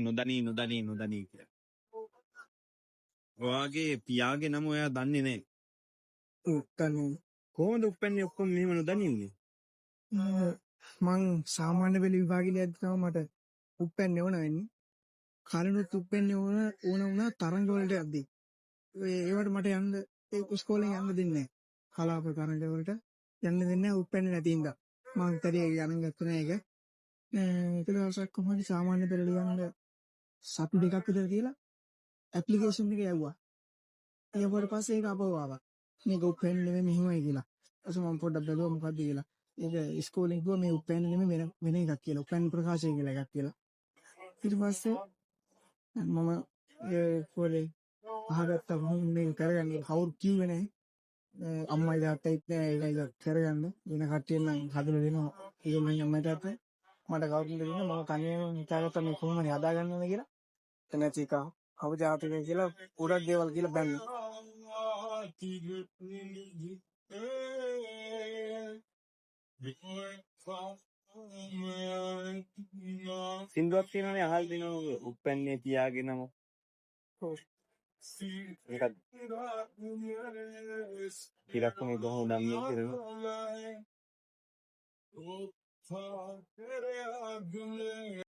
නොදනී කියලා. ඔයාගේ පියාගේ නම ඔයා දන්නේ නැහැ. උත්තන්නේ කොහොමද උප්පැන්නේ ඔක්කොම මෙහෙම නොදනින්නේ? මං සාමාන්‍ය පෙළ විභාගෙට යද්දි මට උප්පැන්නේ ඕන වෙන්නේ. කලිනුත් උප්පැන්නේ ඕන වුණා තරංග වලට යද්දි. ඒවට මට යන්න ඒ ඉස්කෝලෙන් යන්න දෙන්නේ නැහැ. කලාප තරංග වලට යන්න දෙන්නේ නැහැ උප්පැන්නේ නැති හින්දා. මං තරේ යන්න ගත්තේ නැහැ ඒක. ඒක දවසක් කොහොමද සාමාන්‍ය පෙළ ලියන්න සති දෙකක් විතර තියලා ඇප්ලිකේෂන් එක යවුවා. ඊට පස්සේ ඒක අපව ආවා. මේක උප්පැන්නේ නෙමෙයි මෙහෙමයි කියලා. ඊට මම පොඩ්ඩක් බැලුවා මොකද්ද කියලා. ඒක ඉස්කෝලෙන් කිව්වා මේ උප්පැන්නේ නෙමෙයි වෙන එකක් කියලා. උප්පැන්න ප්‍රකාශය කියලා එකක් කියලා. ඊට පස්සේ මම ඒ ඉස්කෝලේ අහගත්තා කොහොමද මේක කරගන්නේ කවුරු කිව්වේ නැහැ. අම්මයි තාත්තයි නෑ ඒක කරගන්න වෙන කට්ටිය නම් හදලා දෙනවා. ඒක මම අම්මයි තාත්තයි මට කවුරුන්ද දෙන්නේ මම තනියම හිතාගත්තා මේ කොහොමද හදාගන්නවද කියලා. එතනත් එක අවජාතකය කියලා ගොඩක් දේවල් කියලා බැන්නා. සින්දුවක් තියෙනවනේ අහලා දිනව උප්පැන්නේ පියාගේ නම. ඒකත් තිරක්කුනේ කොහොමද නම් කියලා.